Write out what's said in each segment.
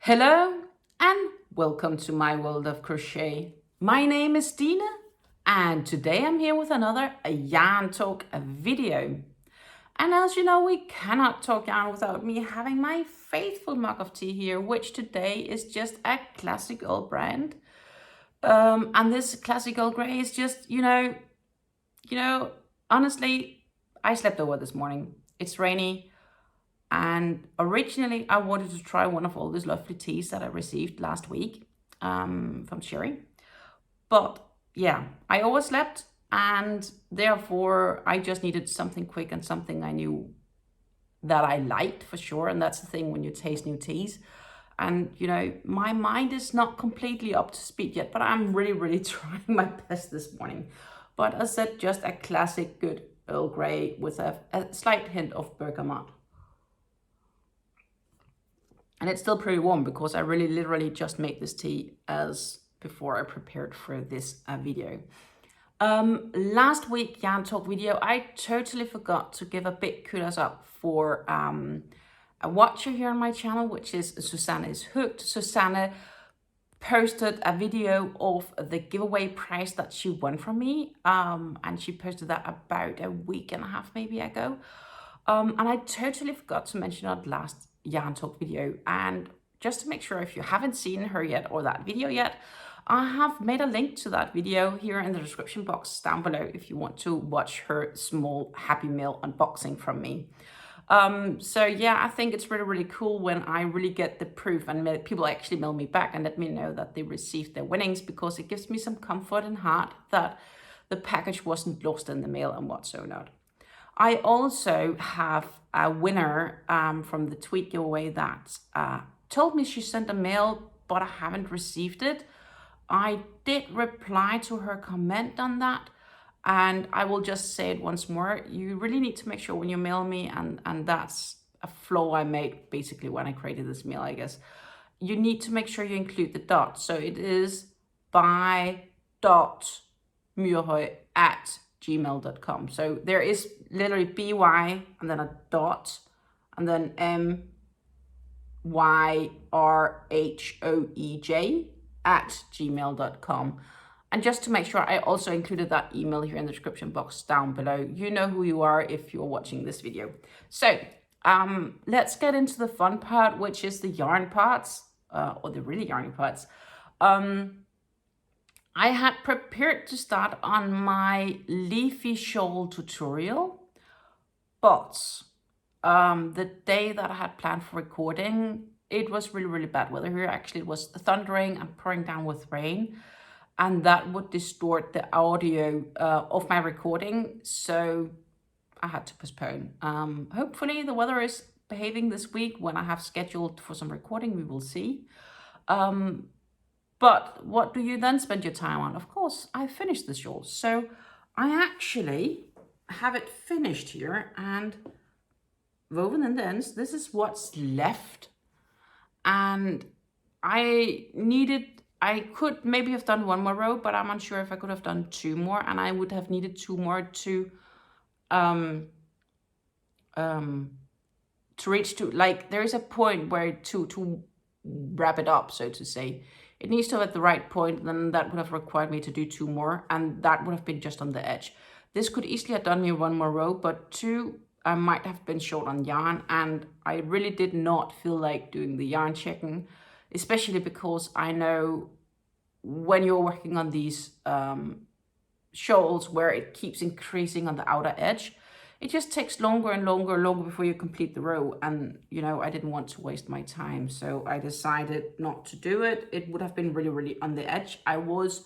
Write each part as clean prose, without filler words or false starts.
Hello and welcome to my world of crochet. My name is Dina and today I'm here with another yarn talk video. And as you know, we cannot talk yarn without me having my faithful mug of tea here, which today is just a classic old brand. And this classic Earl Grey is just, honestly, I slept over this morning. It's rainy. And originally, I wanted to try one of all these lovely teas that I received last week from Sherry. But yeah, I overslept and therefore I just needed something quick and something I knew that I liked for sure. And that's the thing when you taste new teas. And, my mind is not completely up to speed yet, but I'm really trying my best this morning. But as I said, just a classic good Earl Grey with a slight hint of bergamot. And it's still pretty warm because I really literally just made this tea as before I prepared for this video. Last week yarn talk video, I totally forgot to give a big kudos up for a watcher here on my channel, which is Susanne is Hooked. Susanne posted a video of the giveaway prize that she won from me, and she posted that about a week and a half maybe ago. And I totally forgot to mention it last yarn talk video. And just to make sure, if you haven't seen her yet or that video yet, I have made a link to that video here in the description box down below if you want to watch her small Happy Mail unboxing from me. So yeah, I think it's really cool when I really get the proof and people actually mail me back and let me know that they received their winnings, because it gives me some comfort and heart that the package wasn't lost in the mail and whatsoever. I also have a winner from the tweet giveaway that told me she sent a mail, but I haven't received it. I did reply to her comment on that, and I will just say it once more. You really need to make sure when you mail me, and that's a flaw I made basically when I created this mail, I guess. You need to make sure you include the dot. So it is by.myrhøj@gmail.com. So there is literally by and then a dot and then myrhoj@gmail.com. And just to make sure, I also included that email here in the description box down below. You know who you are if you're watching this video. So let's get into the fun part, which is the yarn parts, or the really yarny parts. I had prepared to start on my Leafy Shawl tutorial, but the day that I had planned for recording, it was really bad weather here. Actually, it was thundering and pouring down with rain, and that would distort the audio of my recording, so I had to postpone. Hopefully the weather is behaving this week when I have scheduled for some recording. We will see. But what do you then spend your time on? Of course, I finished the shawl. So I actually have it finished here and woven in the ends. This is what's left. And I could maybe have done one more row, but I'm unsure if I could have done two more. And I would have needed two more to reach to, like, there is a point where to wrap it up, so to say. It needs to have at the right point, then that would have required me to do two more, and that would have been just on the edge. This could easily have done me one more row, but two, I might have been short on yarn, and I really did not feel like doing the yarn checking, especially because I know when you're working on these shawls where it keeps increasing on the outer edge, it just takes longer and longer before you complete the row. And, I didn't want to waste my time. So I decided not to do it. It would have been really on the edge. I was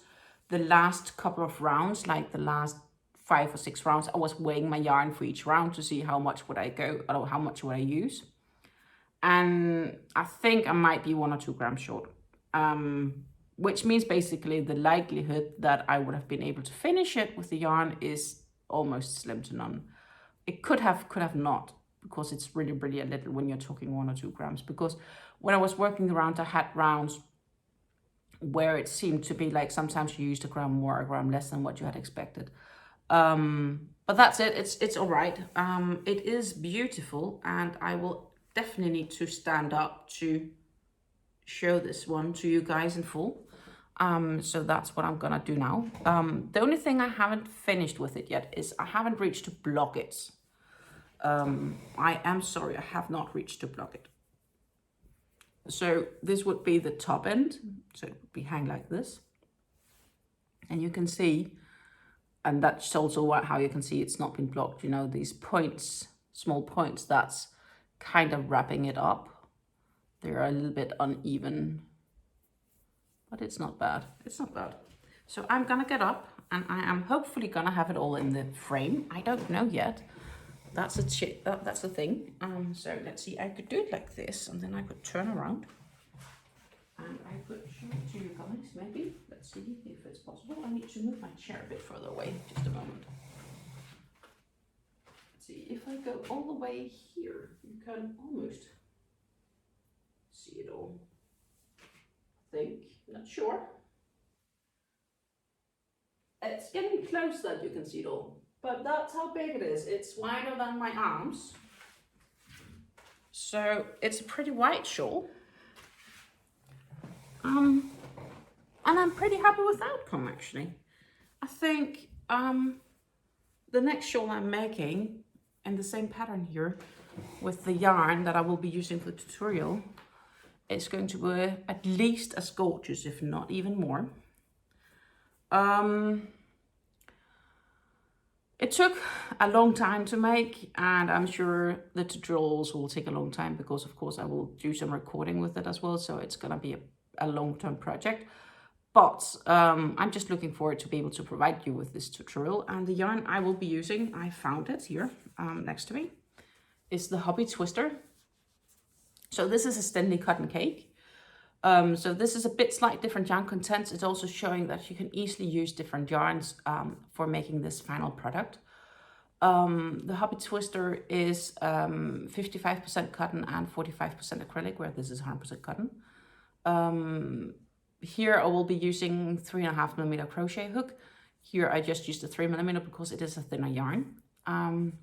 the last couple of rounds, like the last 5 or 6 rounds, I was weighing my yarn for each round to see how much would I go, or how much would I use. And I think I might be 1 or 2 grams short. Which means basically the likelihood that I would have been able to finish it with the yarn is almost slim to none. It could have not, because it's really a little when you're talking 1 or 2 grams. Because when I was working around, I had rounds where it seemed to be like sometimes you used a gram more, a gram less than what you had expected. But that's it. It's all right. It is beautiful, and I will definitely need to stand up to show this one to you guys in full. So that's what I'm gonna do now. The only thing I haven't finished with it yet is I haven't reached to block it. I am sorry, I have not reached to block it. So this would be the top end. So it would be hang like this. And you can see, and that's also how you can see it's not been blocked, you know, these points, small points, that's kind of wrapping it up. They're a little bit uneven, but it's not bad. It's not bad. So I'm gonna get up and I am hopefully gonna have it all in the frame. I don't know yet. That's the thing. So let's see, I could do it like this and then I could turn around and I could show it to you guys maybe. Let's see if it's possible. I need to move my chair a bit further away, just a moment. Let's see, if I go all the way here, you can almost see it all. I think, not sure. It's getting close that you can see it all, but that's how big it is. It's wider than my arms. So it's a pretty wide shawl. And I'm pretty happy with the outcome actually. I think the next shawl I'm making in the same pattern here with the yarn that I will be using for the tutorial, it's going to be at least as gorgeous, if not even more. It took a long time to make, and I'm sure the tutorials will take a long time because of course I will do some recording with it as well, so it's gonna be a long-term project. But I'm just looking forward to be able to provide you with this tutorial. And the yarn I will be using, I found it here next to me, is the Hobby Twister. So this is a Stenli Cotton Cake. So this is a bit slightly different yarn contents. It's also showing that you can easily use different yarns for making this final product. The Hobby Twister is 55% cotton and 45% acrylic, where this is 100% cotton. Here I will be using 3.5mm crochet hook. Here I just used a 3mm because it is a thinner yarn. And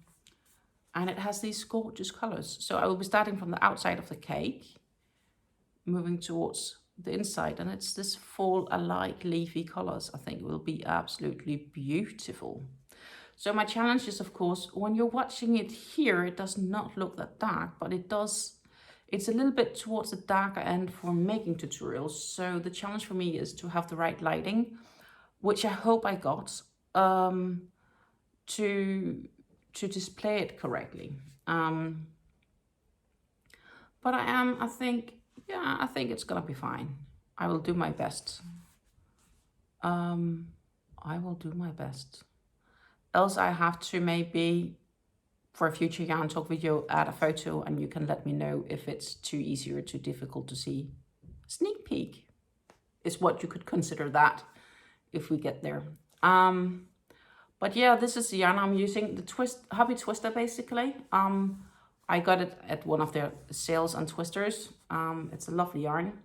it has these gorgeous colors. So I will be starting from the outside of the cake, moving towards the inside, and it's this fall-alike leafy colors. I think it will be absolutely beautiful. So my challenge is, of course, when you're watching it here, it does not look that dark, but it does. It's a little bit towards the darker end for making tutorials. So the challenge for me is to have the right lighting, which I hope I got, to display it correctly. But I think it's gonna be fine. I will do my best. I will do my best. Else I have to maybe, for a future yarn talk video, add a photo and you can let me know if it's too easy or too difficult to see. Sneak peek is what you could consider that if we get there. But yeah, this is the yarn I'm using, the Hobby Twister basically. I got it at one of their sales on Twisters. It's a lovely yarn.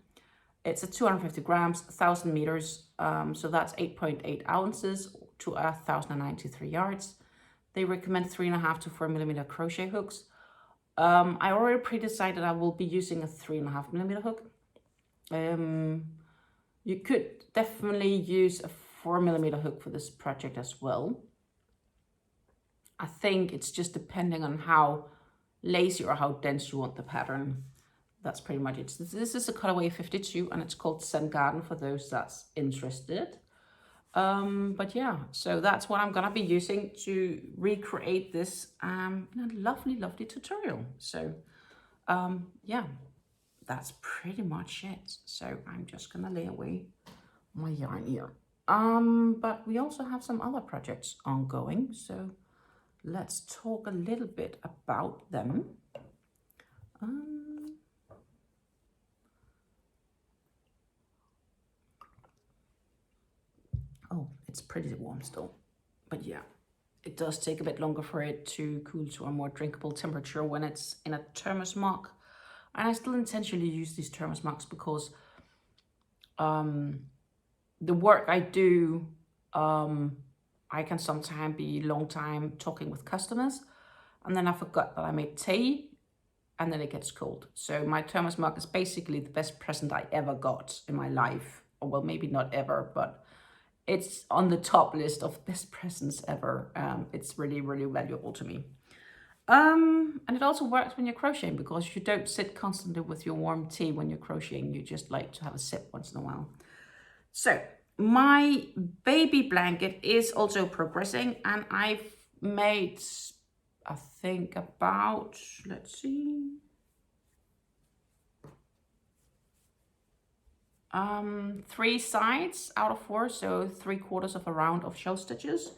It's a 250 grams, 1,000 meters. So that's 8.8 ounces to 1,093 yards. They recommend 3.5 to 4mm crochet hooks. I already pre-decided I will be using a 3.5mm hook. You could definitely use a 4mm hook for this project as well. I think it's just depending on how lacy or how dense you want the pattern. That's pretty much it. This is a colorway 52 and it's called Zen Garden for those that's interested. But yeah, so that's what I'm gonna be using to recreate this lovely tutorial. So yeah, that's pretty much it. So I'm just gonna lay away my yarn here. But we also have some other projects ongoing, so let's talk a little bit about them. Oh, it's pretty warm still, but yeah, it does take a bit longer for it to cool to a more drinkable temperature when it's in a thermos mug. And I still intentionally use these thermos mugs because the work I do, I can sometimes be a long time talking with customers, and then I forgot that I made tea, and then it gets cold. So my thermos mug is basically the best present I ever got in my life. Or well, maybe not ever, but it's on the top list of best presents ever. It's really, really valuable to me. And it also works when you're crocheting, because you don't sit constantly with your warm tea when you're crocheting. You just like to have a sip once in a while. So my baby blanket is also progressing, and I've made, I think about, let's see, 3 sides out of 4, so 3/4 of a round of shell stitches.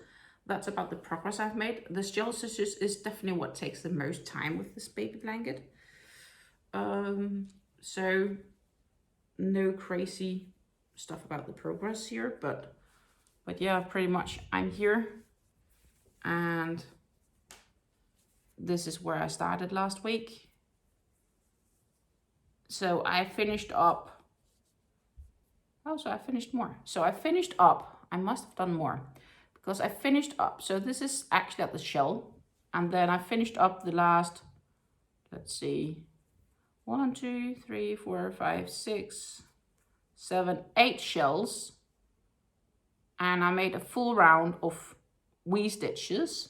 That's about the progress I've made. The shell stitches is definitely what takes the most time with this baby blanket. So no crazy stuff about the progress here, but yeah, pretty much I'm here, and this is where I started last week. So I finished up, oh, so I finished more. So I finished up, I must have done more, because I finished up, so this is actually at the shell, and then I finished up the last, let's see, 1, 2, 3, 4, 5, 6, 7, 8 shells, and I made a full round of V-stitches,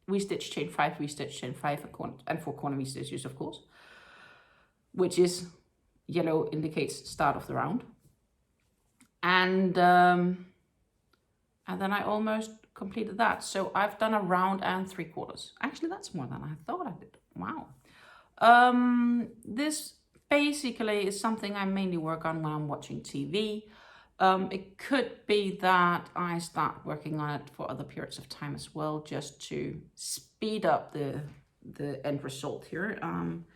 V-stitch, chain 5, V-stitch, chain 5, and 4 corner V-stitches, of course, which is yellow indicates start of the round. And then I almost completed that. So I've done a round and 3/4. Actually, that's more than I thought I did. Wow. This basically is something I mainly work on when I'm watching TV. It could be that I start working on it for other periods of time as well, just to speed up the end result here. I'm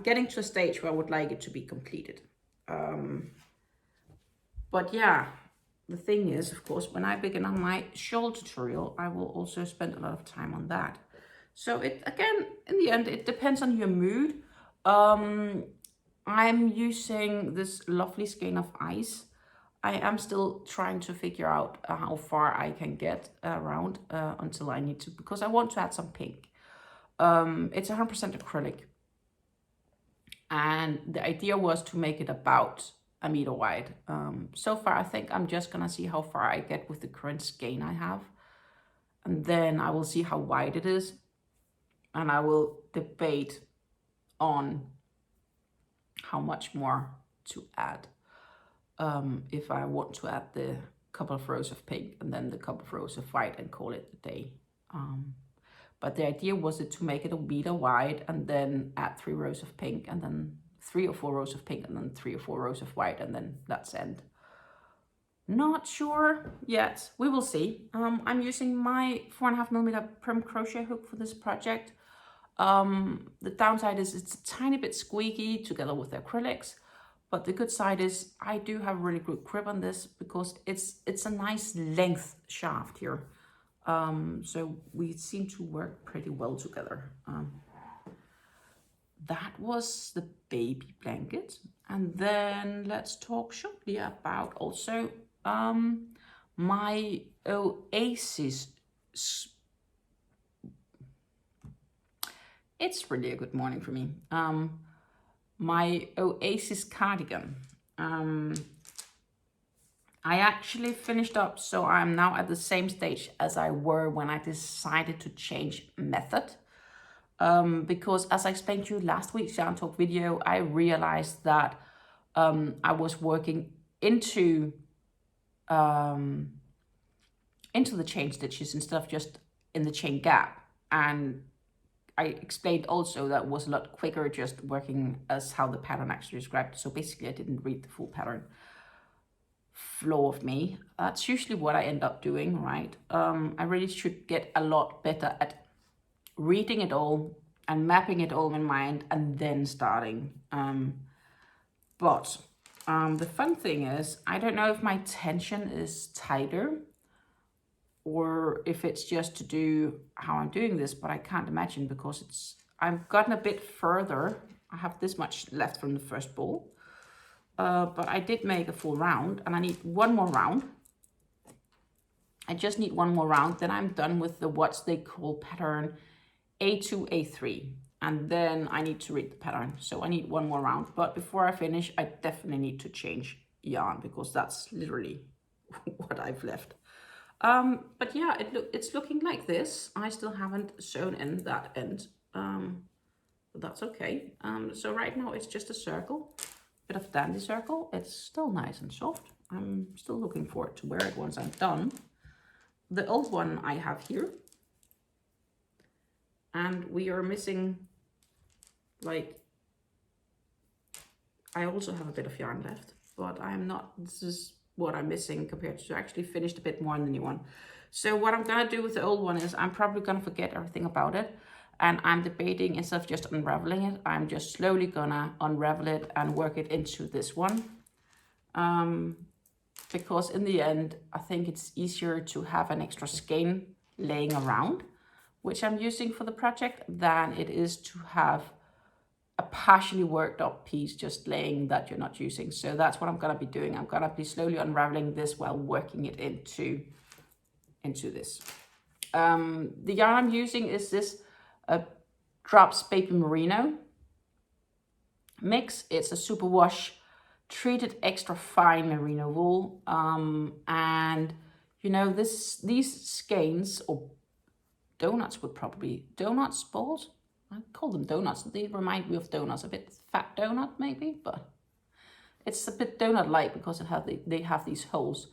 getting to a stage where I would like it to be completed. But yeah, the thing is, of course, when I begin on my shawl tutorial, I will also spend a lot of time on that. So it, again, in the end, it depends on your mood. I'm using this lovely skein of ice. I am still trying to figure out how far I can get around until I need to, because I want to add some pink. It's 100% acrylic. And the idea was to make it about a meter wide. So far, I think I'm just gonna see how far I get with the current skein I have. And then I will see how wide it is. And I will debate on how much more to add. If I want to add the couple of rows of pink and then the couple of rows of white and call it a day. But the idea was to make it a meter wide and then add 3 rows of pink and then 3 or 4 rows of pink and then 3 or 4 rows of white, and then that's end. Not sure yet. We will see. I'm using my 4.5mm prim crochet hook for this project. The downside is it's a tiny bit squeaky together with the acrylics, but the good side is I do have really good grip on this because it's a nice length shaft here. So we seem to work pretty well together. That was the baby blanket. And then let's talk shortly about also my Oasis. It's really a good morning for me. My Oasis cardigan. I actually finished up, so I'm now at the same stage as I were when I decided to change method. Because as I explained to you last week's yarn talk video, I realized that I was working into the chain stitches instead of just in the chain gap. And I explained also that it was a lot quicker just working as how the pattern actually described. So basically I didn't read the full pattern flow of me. That's usually what I end up doing, right? I really should get a lot better at reading it all and mapping it all in mind and then starting. But the fun thing is, I don't know if my tension is tighter or if it's just to do how I'm doing this, but I can't imagine because I've gotten a bit further. I have this much left from the first ball, but I did make a full round and I need one more round. I just need one more round, then I'm done with the what they call pattern A2, A3. and then I need to read the pattern. So I need one more round, but before I finish, I definitely need to change yarn because that's literally what I've left. But yeah, it's looking like this. I still haven't sewn in that end, but that's okay. So right now it's just a circle, bit of dandy circle. It's still nice and soft. I'm still looking forward to wear it once I'm done. The old one I have here, and we are missing, like, I also have a bit of yarn left, but I'm not, this is what I'm missing compared to actually finished a bit more in the new one. So what I'm gonna do with the old one is I'm probably gonna forget everything about it, and I'm debating, instead of just unraveling it, I'm just slowly gonna unravel it and work it into this one. Because in the end, I think it's easier to have an extra skein laying around, which I'm using for the project, than it is to have a partially worked up piece just laying that you're not using. So that's what I'm gonna be doing. I'm gonna be slowly unraveling this while working it into this. The yarn I'm using is this Drops Baby Merino mix. It's a superwash treated extra fine merino wool, and you know, these skeins, or donuts would probably, donuts, balls, I call them donuts. They remind me of donuts, a bit fat donut maybe, but it's a bit donut-like because they have these holes.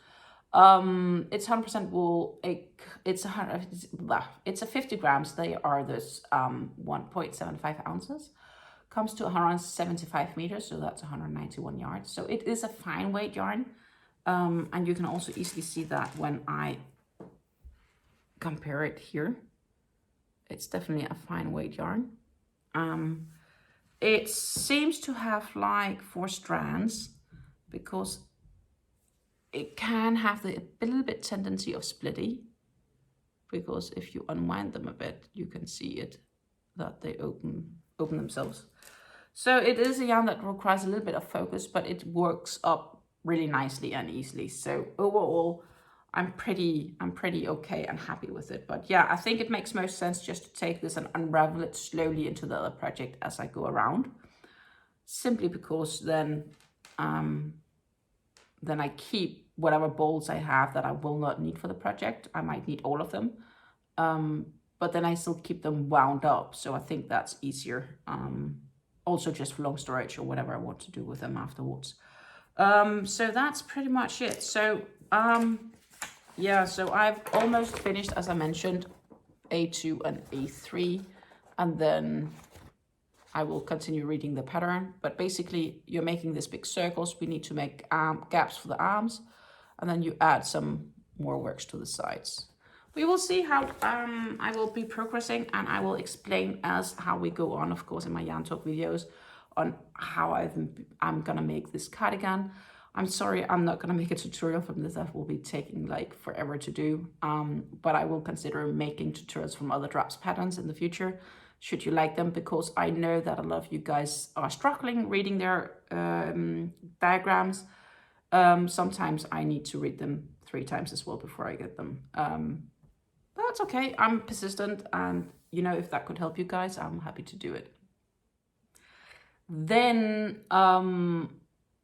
It's 100% wool. It's a 50 grams. They are this 1.75 ounces. Comes to 175 meters, so that's 191 yards. So it is a fine weight yarn, and you can also easily see that when I compare it here. It's definitely a fine weight yarn. It seems to have like 4 strands, because it can have a little bit tendency of splitty, because if you unwind them a bit, you can see it, that they open themselves. So it is a yarn that requires a little bit of focus, but it works up really nicely and easily. So overall, I'm pretty okay and happy with it. But yeah, I think it makes most sense just to take this and unravel it slowly into the other project as I go around. Simply because then I keep whatever balls I have that I will not need for the project. I might need all of them. But then I still keep them wound up. So I think that's easier. Also just for long storage or whatever I want to do with them afterwards. So that's pretty much it. So yeah, so I've almost finished, as I mentioned, A2 and A3, and then I will continue reading the pattern. But basically, you're making these big circles. We need to make gaps for the arms, and then you add some more works to the sides. We will see how I will be progressing, and I will explain as how we go on, of course, in my yarn talk videos on how I'm gonna make this cardigan. I'm sorry, I'm not gonna make a tutorial from this. That will be taking like forever to do, but I will consider making tutorials from other drops patterns in the future, should you like them, because I know that a lot of you guys are struggling reading their diagrams. Sometimes I need to read them 3 times as well before I get them. But that's okay, I'm persistent, and you know, if that could help you guys, I'm happy to do it. Then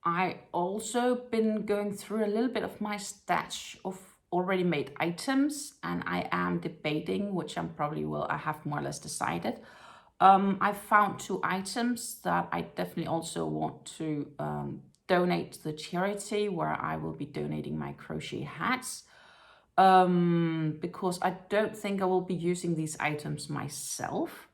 I also been going through a little bit of my stash of already made items, and I am debating which I have more or less decided. I found 2 items that I definitely also want to donate to the charity, where I will be donating my crochet hats, because I don't think I will be using these items myself.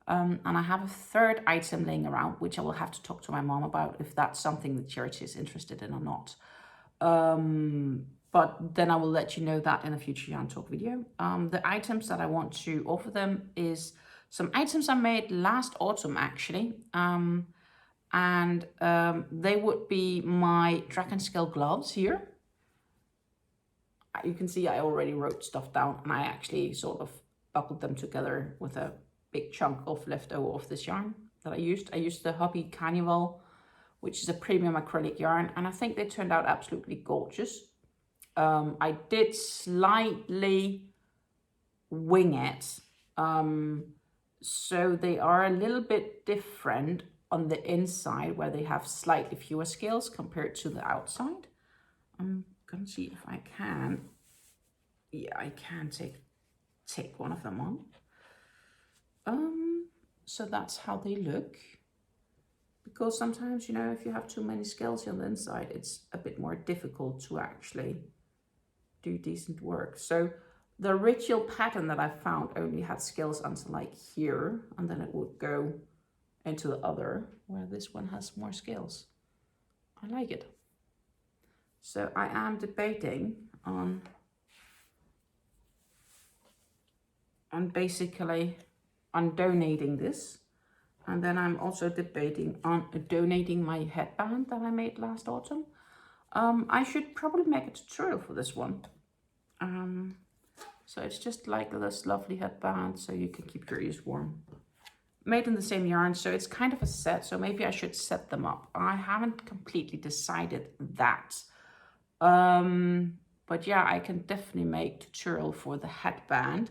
And I have a 3rd item laying around, which I will have to talk to my mom about if that's something the charity is interested in or not. But then I will let you know that in a future yarn talk video. The items that I want to offer them is some items I made last autumn, actually. They would be my dragon scale gloves here. You can see I already wrote stuff down, and I actually sort of buckled them together with a big chunk of leftover of this yarn that I used. I used the Hobby Carnival, which is a premium acrylic yarn, and I think they turned out absolutely gorgeous. I did slightly wing it. So they are a little bit different on the inside, where they have slightly fewer scales compared to the outside. I'm gonna see if I can. Yeah, I can take one of them on. So that's how they look. Because sometimes, you know, if you have too many scales on the inside, it's a bit more difficult to actually do decent work. So the original pattern that I found only had scales until like here, and then it would go into the other, where this one has more scales. I like it. So I am debating on basically on donating this. And then I'm also debating on donating my headband that I made last autumn. I should probably make a tutorial for this one. So it's just like this lovely headband, so you can keep your ears warm. Made in the same yarn, so it's kind of a set, so maybe I should set them up. I haven't completely decided that. But yeah, I can definitely make tutorial for the headband.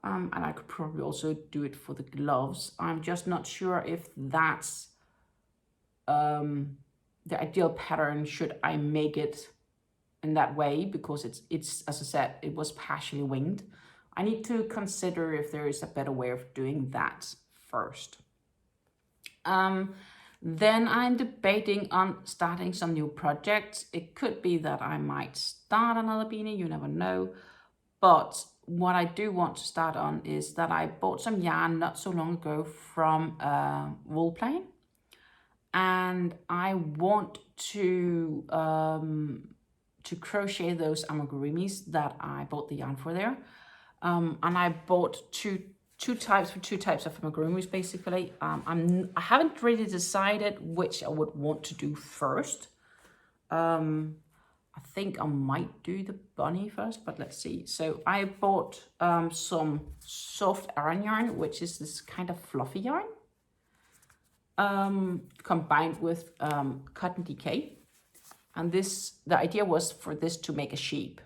And I could probably also do it for the gloves. I'm just not sure if that's the ideal pattern. Should I make it in that way? Because it's as I said, it was partially winged. I need to consider if there is a better way of doing that first. Then I'm debating on starting some new projects. It could be that I might start another beanie, you never know. But what I do want to start on is that I bought some yarn not so long ago from Woolplane, and I want to crochet those amigurumis that I bought the yarn for there. And I bought two types of amigurumis basically. I haven't really decided which I would want to do first. I think I might do the bunny first, but let's see. So I bought some soft aran yarn, which is this kind of fluffy yarn, combined with cotton decay. And the idea was for this to make a sheep,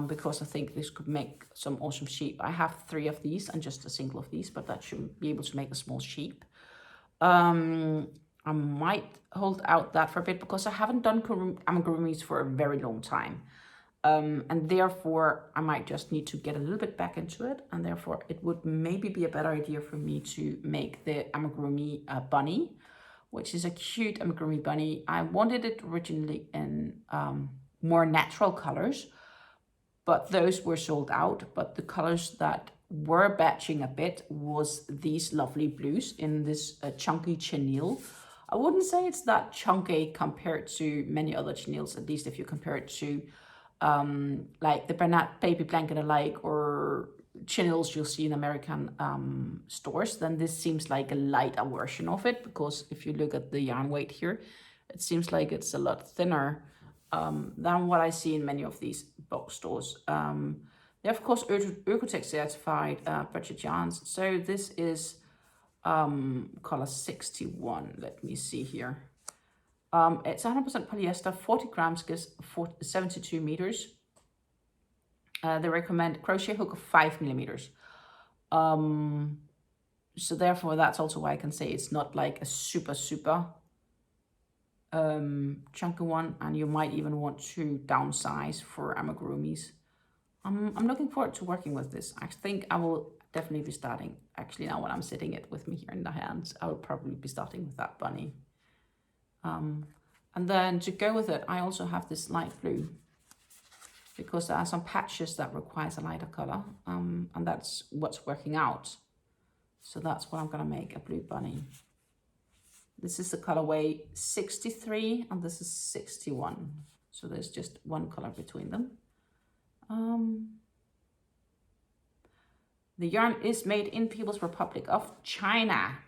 because I think this could make some awesome sheep. I have 3 of these and just a single of these, but that should be able to make a small sheep. I might hold out that for a bit because I haven't done amigurumis for a very long time. And therefore I might just need to get a little bit back into it, and therefore it would maybe be a better idea for me to make the amigurumi bunny, which is a cute amigurumi bunny. I wanted it originally in more natural colors, but those were sold out. But the colors that were batching a bit was these lovely blues in this chunky chenille. I wouldn't say it's that chunky compared to many other chenilles, at least if you compare it to like the Bernat baby blanket alike or chenilles you'll see in American stores. Then this seems like a lighter version of it, because if you look at the yarn weight here, it seems like it's a lot thinner than what I see in many of these box stores. They're of course Oecotech certified budget yarns. So this is color 61. Let me see here. It's 100% polyester, 40 grams gives 72 meters. They recommend crochet hook of 5 millimeters. So therefore that's also why I can say it's not like a super chunky one, and you might even want to downsize for amigurumis. I'm looking forward to working with this. I think I will definitely be starting, actually now when I'm sitting it with me here in the hands, I will probably be starting with that bunny. And then to go with it, I also have this light blue, because there are some patches that requires a lighter color, and that's what's working out. So that's what I'm gonna make, a blue bunny. This is the colorway 63 and this is 61. So there's just one color between them. The yarn is made in People's Republic of China.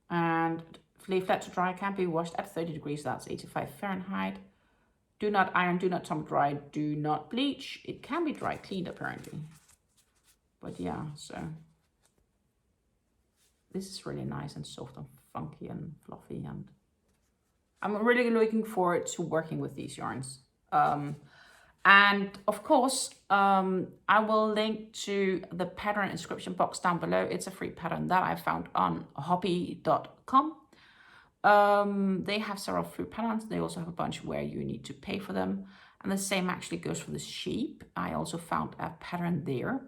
And lay flat to dry, can be washed at 30 degrees, that's 85 Fahrenheit. Do not iron, do not tumble dry, do not bleach. It can be dry cleaned apparently. But yeah, so this is really nice and soft and funky and fluffy, and I'm really looking forward to working with these yarns. And of course, I will link to the pattern description box down below. It's a free pattern that I found on hobby.com. They have several free patterns. They also have a bunch where you need to pay for them. And the same actually goes for the sheep. I also found a pattern there.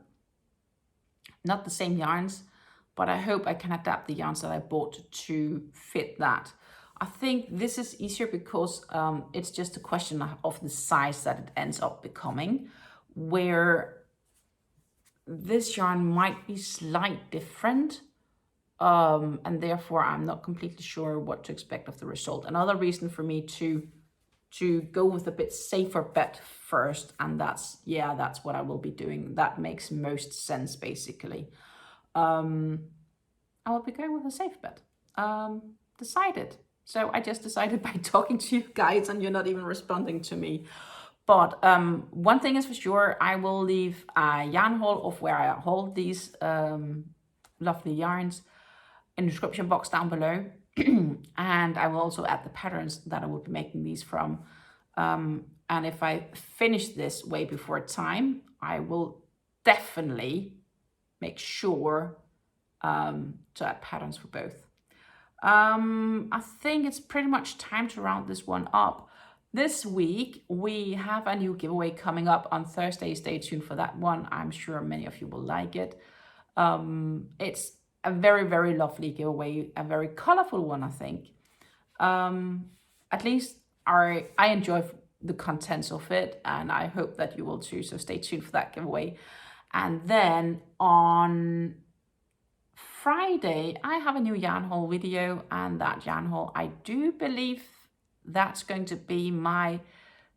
Not the same yarns, but I hope I can adapt the yarns that I bought to fit that. I think this is easier because it's just a question of the size that it ends up becoming, where this yarn might be slightly different, and therefore I'm not completely sure what to expect of the result. Another reason for me to go with a bit safer bet first, and that's what I will be doing. That makes most sense, basically. I will be going with a safe bet. Decided. So I just decided by talking to you guys, and you're not even responding to me. But one thing is for sure, I will leave a yarn haul of where I hold these lovely yarns in the description box down below. And I will also add the patterns that I will be making these from. And if I finish this way before time, I will definitely make sure to add patterns for both. I think it's pretty much time to round this one up. This week, we have a new giveaway coming up on Thursday. Stay tuned for that one. I'm sure many of you will like it. It's a very, very lovely giveaway, a very colorful one, I think. At least I enjoy the contents of it, and I hope that you will too. So stay tuned for that giveaway. And then on Friday, I have a new yarn haul video, and that yarn haul, I do believe that's going to be my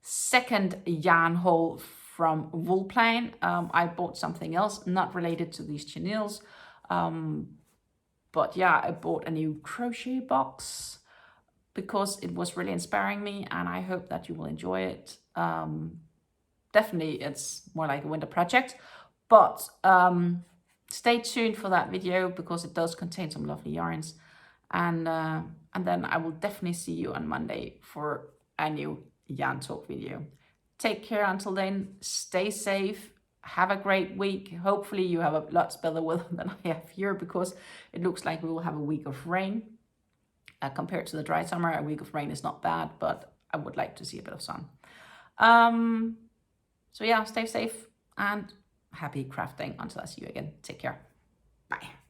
second yarn haul from Woolplan. I bought something else not related to these chenilles, but yeah, I bought a new crochet box because it was really inspiring me, and I hope that you will enjoy it. Definitely, it's more like a winter project, but stay tuned for that video because it does contain some lovely yarns. And then I will definitely see you on Monday for a new yarn talk video. Take care until then. Stay safe. Have a great week. Hopefully you have a lot better weather than I have here, because it looks like we will have a week of rain. Compared to the dry summer, a week of rain is not bad, but I would like to see a bit of sun. So yeah, stay safe and happy crafting until I see you again. Take care. Bye.